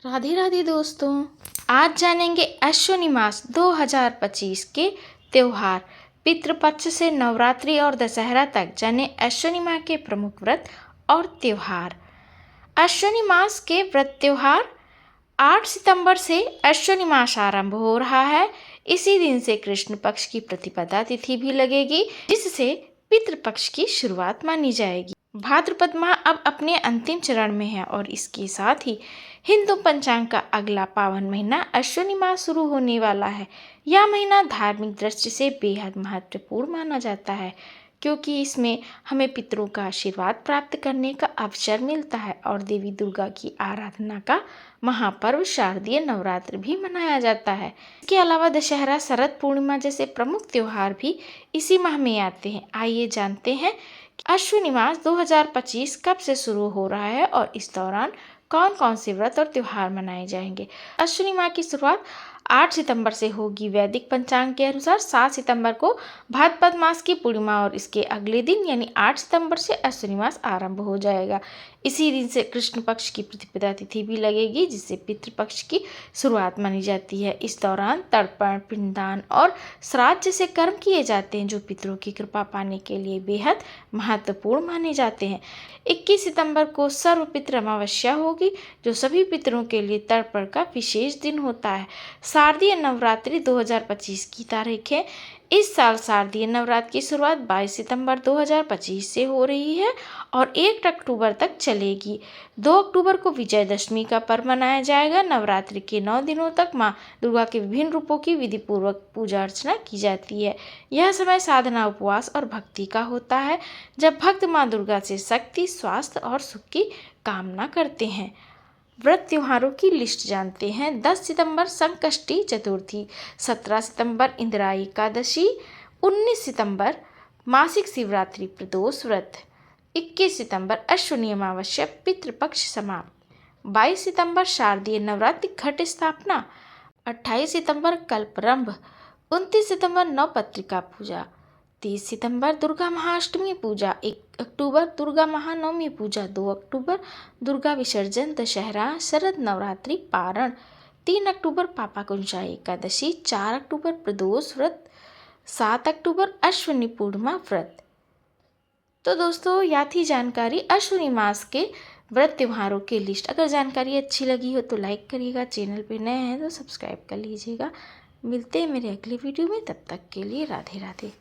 राधे राधे दोस्तों, आज जानेंगे अश्विनी मास 2025 के त्योहार। पितृपक्ष से नवरात्रि और दशहरा तक जाने अश्विनी माह के प्रमुख व्रत और त्योहार। अश्विनी मास के व्रत त्योहार 8 सितंबर से अश्विनी मास आरंभ हो रहा है। इसी दिन से कृष्ण पक्ष की प्रतिपदा तिथि भी लगेगी, जिससे पितृपक्ष की शुरुआत मानी जाएगी। भाद्रपद माह अब अपने अंतिम चरण में है और इसके साथ ही हिंदू पंचांग का अगला पावन महीना अश्विनी माह शुरू होने वाला है। यह महीना धार्मिक दृष्टि से बेहद महत्वपूर्ण माना जाता है, क्योंकि इसमें हमें पितरों का आशीर्वाद प्राप्त करने का अवसर मिलता है और देवी दुर्गा की आराधना का महापर्व शारदीय नवरात्र भी मनाया जाता है। इसके अलावा दशहरा, शरद पूर्णिमा जैसे प्रमुख त्योहार भी इसी माह में आते हैं। आइए जानते हैं अश्विनी मास 2025 कब से शुरू हो रहा है और इस दौरान कौन कौन से व्रत और त्योहार मनाए जाएंगे। अश्विनी माह की शुरुआत 8 सितंबर से होगी। वैदिक पंचांग के अनुसार 7 सितंबर को भाद्रपद मास की पूर्णिमा और इसके अगले दिन यानी 8 सितंबर से अश्विनी मास आरंभ हो जाएगा। इसी दिन से कृष्ण पक्ष की प्रतिपदा तिथि भी लगेगी, जिससे पितृपक्ष की शुरुआत मानी जाती है। इस दौरान तर्पण, पिंडदान और श्राद्ध जैसे कर्म किए जाते हैं, जो पितरों की कृपा पाने के लिए बेहद महत्वपूर्ण माने जाते हैं। 21 सितंबर को सर्वपितृ अमावस्या होगी, जो सभी पितरों के लिए तर्पण का विशेष दिन होता है। शारदीय नवरात्रि 2025 की तारीख है। इस साल शारदीय नवरात्र की शुरुआत 22 सितंबर 2025 से हो रही है और 1 अक्टूबर तक चलेगी। 2 अक्टूबर को विजयदशमी का पर्व मनाया जाएगा। नवरात्रि के 9 दिनों तक माँ दुर्गा के विभिन्न रूपों की विधि पूर्वक पूजा अर्चना की जाती है। यह समय साधना, उपवास और भक्ति का होता है, जब भक्त माँ दुर्गा से शक्ति, स्वास्थ्य और सुख की कामना करते हैं। व्रत त्योहारों की लिस्ट जानते हैं। 10 सितंबर संकष्टी चतुर्थी, 17 सितंबर इंदिरा एकादशी, 19 सितंबर मासिक शिवरात्रि प्रदोष व्रत, 21 सितंबर अश्विनी अमावस्या पितृपक्ष समाप्त, 22 सितंबर शारदीय नवरात्रि घट स्थापना, 28 सितंबर कल्परंभ, 29 सितंबर नवपत्रिका पूजा, 30 सितंबर दुर्गा महाअष्टमी पूजा, 1 अक्टूबर दुर्गा महानवमी पूजा, 2 अक्टूबर दुर्गा विसर्जन, दशहरा, शरद नवरात्रि पारण, 3 अक्टूबर पापाकुंशा एकादशी, 4 अक्टूबर प्रदोष व्रत, 7 अक्टूबर अश्विनी पूर्णिमा व्रत। तो दोस्तों, यह थी जानकारी अश्विनी मास के व्रत त्योहारों की लिस्ट। अगर जानकारी अच्छी लगी हो तो लाइक करिएगा, चैनल पे नए हैं तो सब्सक्राइब कर लीजिएगा। मिलते हैं मेरे अगले वीडियो में, तब तक के लिए राधे राधे।